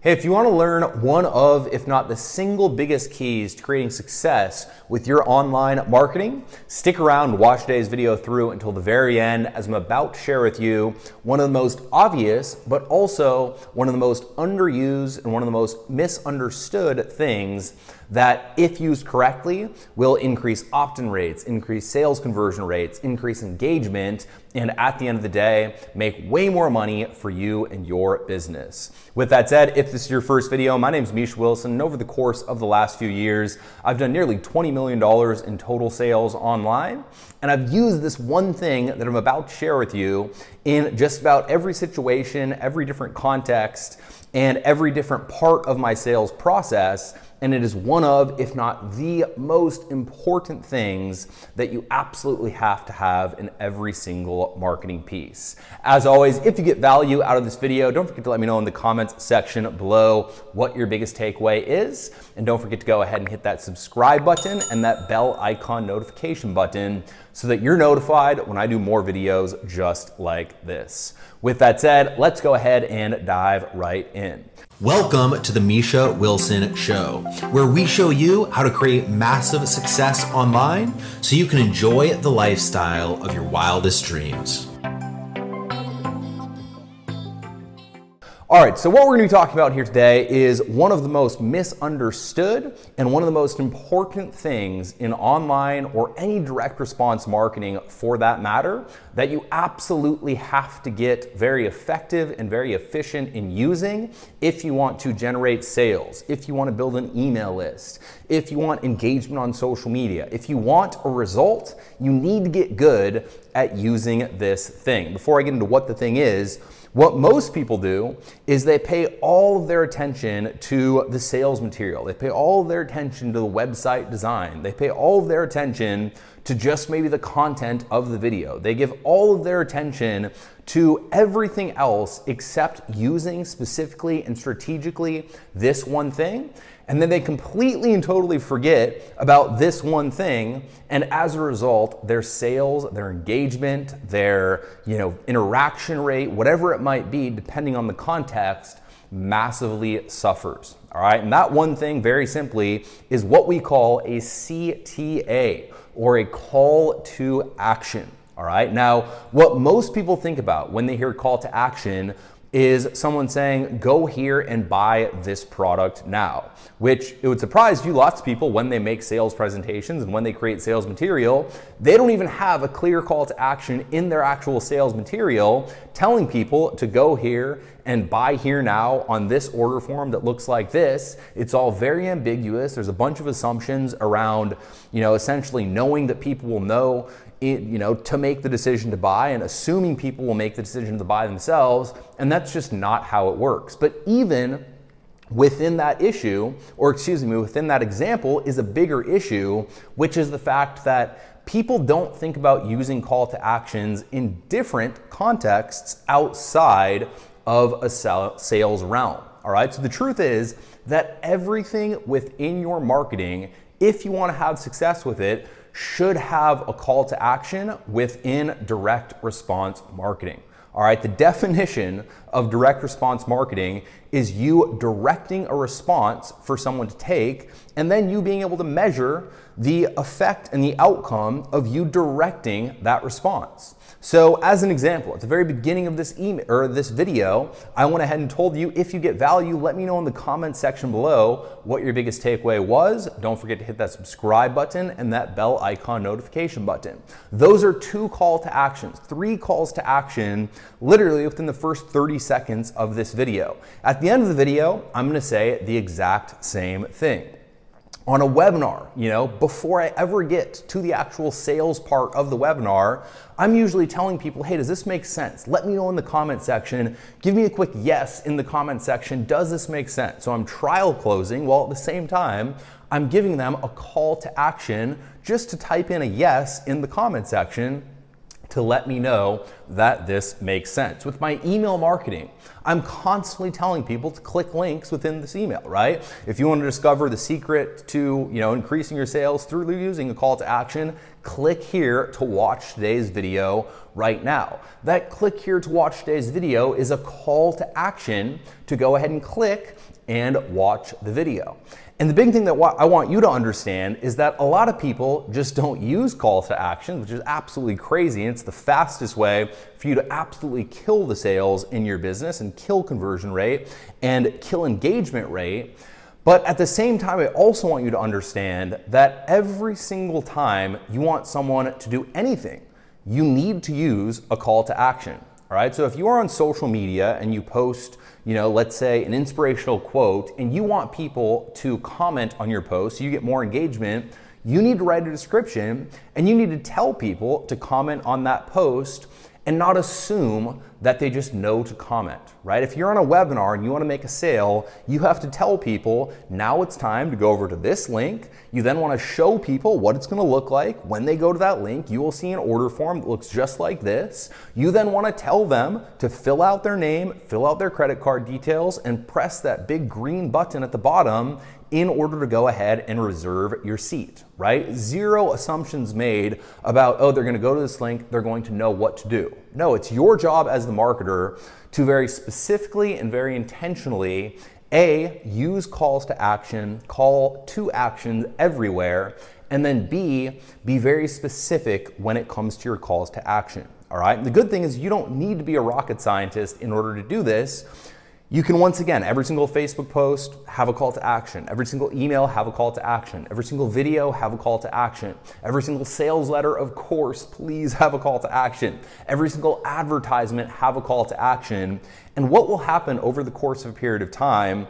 Hey, if you want to learn one of, if not the single biggest keys to creating success with your online marketing, stick around and watch today's video through until the very end, as I'm about to share with you one of the most obvious, but also one of the most underused and one of the most misunderstood things that, if used correctly, will increase opt-in rates, increase sales conversion rates, increase engagement, and at the end of the day, make way more money for you and your business. With that said, if this is your first video, my name is Misha Wilson, and over the course of the last few years, I've done nearly $20 million in total sales online, and I've used this one thing that I'm about to share with you in just about every situation, every different context, and every different part of my sales process. And it is one of, if not the most important things that you absolutely have to have in every single marketing piece. As always, if you get value out of this video, don't forget to let me know in the comments section below what your biggest takeaway is. And don't forget to go ahead and hit that subscribe button and that bell icon notification button so that you're notified when I do more videos just like this. With that said, let's go ahead and dive right in. Welcome to the Misha Wilson Show, where we show you how to create massive success online so you can enjoy the lifestyle of your wildest dreams. All right, so what we're going to be talking about here today is one of the most misunderstood and one of the most important things in online or any direct response marketing for that matter that you absolutely have to get very effective and very efficient in using if you want to generate sales, if you want to build an email list, if you want engagement on social media. If you want a result, you need to get good at using this thing. Before I get into what the thing is, what most people do is they pay all of their attention to the sales material. They pay all of their attention to the website design. They pay all of their attention to just maybe the content of the video. They give all of their attention to everything else except using specifically and strategically this one thing. And then they completely and totally forget about this one thing. And as a result, their sales, their engagement, their interaction rate, whatever it might be, depending on the context, massively suffers. All right. And that one thing, very simply, is what we call a CTA, or a call to action. All right. Now, what most people think about when they hear call to action is someone saying, go here and buy this product now, which it would surprise you, lots of people, when they make sales presentations and when they create sales material, they don't even have a clear call to action in their actual sales material telling people to go here and buy here now on this order form that looks like this. It's all very ambiguous. There's a bunch of assumptions around, essentially knowing that people will know to make the decision to buy, and assuming people will make the decision to buy themselves, and that's just not how it works. But even within that issue, or excuse me, within that example is a bigger issue, which is the fact that people don't think about using call to actions in different contexts outside of a sales realm. All right, so the truth is that everything within your marketing, if you want to have success with it, should have a call to action within direct response marketing. All right, the definition of direct response marketing is you directing a response for someone to take, and then you being able to measure the effect and the outcome of you directing that response. So as an example, at the very beginning of this video, I went ahead and told you, if you get value, let me know in the comments section below what your biggest takeaway was. Don't forget to hit that subscribe button and that bell icon notification button. Those are 2 call to actions, 3 calls to action, literally within the first 30 seconds of this video. At the end of the video, I'm going to say the exact same thing. On a webinar, before I ever get to the actual sales part of the webinar, I'm usually telling people, hey, does this make sense? Let me know in the comment section. Give me a quick yes in the comment section. Does this make sense? So I'm trial closing while at the same time, I'm giving them a call to action just to type in a yes in the comment section to let me know that this makes sense. With my email marketing, I'm constantly telling people to click links within this email, right? If you want to discover the secret to, increasing your sales through using a call to action, click here to watch today's video right now. That click here to watch today's video is a call to action to go ahead and click and watch the video. And the big thing that I want you to understand is that a lot of people just don't use calls to action, which is absolutely crazy. And it's the fastest way for you to absolutely kill the sales in your business and kill conversion rate and kill engagement rate. But at the same time, I also want you to understand that every single time you want someone to do anything, you need to use a call to action. All right, so if you are on social media and you post, let's say an inspirational quote, and you want people to comment on your post so you get more engagement, you need to write a description and you need to tell people to comment on that post and not assume that they just know to comment, right? If you're on a webinar and you want to make a sale, you have to tell people, now it's time to go over to this link. You then want to show people what it's going to look like. When they go to that link, you will see an order form that looks just like this. You then want to tell them to fill out their name, fill out their credit card details, and press that big green button at the bottom in order to go ahead and reserve your seat, right? Zero assumptions made about, oh, they're gonna go to this link, they're going to know what to do. No, it's your job as the marketer to very specifically and very intentionally, A, use calls to action, call to actions everywhere, and then B, be very specific when it comes to your calls to action, all right? And the good thing is you don't need to be a rocket scientist in order to do this. You can, once again, every single Facebook post, have a call to action. Every single email, have a call to action. Every single video, have a call to action. Every single sales letter, of course, please have a call to action. Every single advertisement, have a call to action. And what will happen over the course of a period of time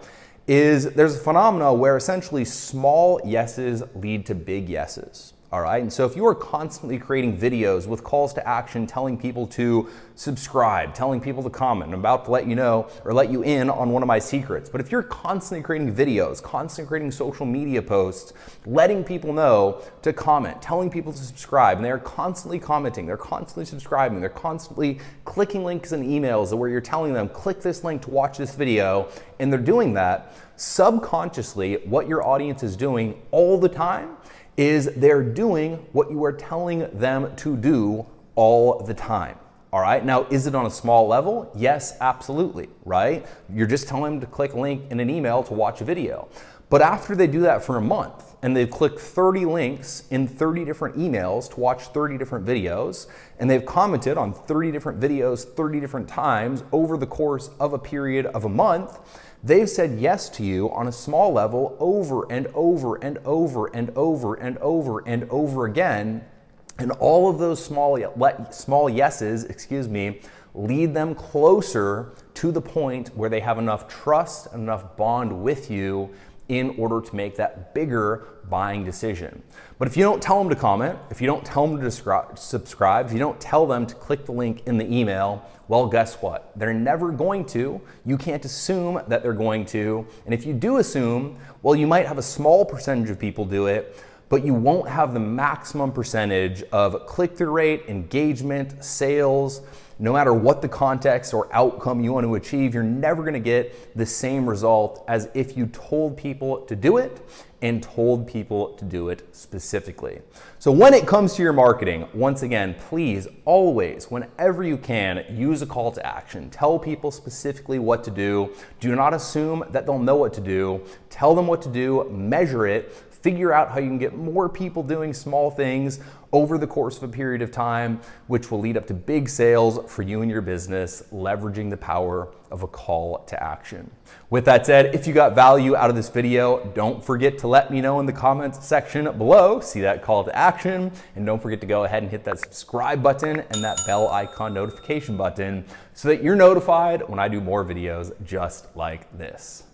is there's a phenomenon where essentially small yeses lead to big yeses. All right, and so if you are constantly creating videos with calls to action, telling people to subscribe, telling people to comment, I'm about to let you know or let you in on one of my secrets. But if you're constantly creating videos, constantly creating social media posts, letting people know to comment, telling people to subscribe, and they're constantly commenting, they're constantly subscribing, they're constantly clicking links and emails where you're telling them, click this link to watch this video, and they're doing that, subconsciously, what your audience is doing all the time is they're doing what you are telling them to do all the time. All right, now is it on a small level? Yes, absolutely, right? You're just telling them to click a link in an email to watch a video. But after they do that for a month and they've clicked 30 links in 30 different emails to watch 30 different videos, and they've commented on 30 different videos 30 different times over the course of a period of a month, they've said yes to you on a small level over and over and over and over and over and over again. And all of those small yeses, lead them closer to the point where they have enough trust and enough bond with you in order to make that bigger buying decision. But if you don't tell them to comment, if you don't tell them to subscribe, if you don't tell them to click the link in the email, well, guess what? They're never going to. You can't assume that they're going to. And if you do assume, well, you might have a small percentage of people do it, but you won't have the maximum percentage of click-through rate, engagement, sales. No matter what the context or outcome you want to achieve, you're never going to get the same result as if you told people to do it and told people to do it specifically. So when it comes to your marketing, once again, please always, whenever you can, use a call to action. Tell people specifically what to do. Do not assume that they'll know what to do. Tell them what to do, measure it, figure out how you can get more people doing small things over the course of a period of time, which will lead up to big sales for you and your business, leveraging the power of a call to action. With that said, if you got value out of this video, don't forget to let me know in the comments section below. See that call to action, and don't forget to go ahead and hit that subscribe button and that bell icon notification button so that you're notified when I do more videos just like this.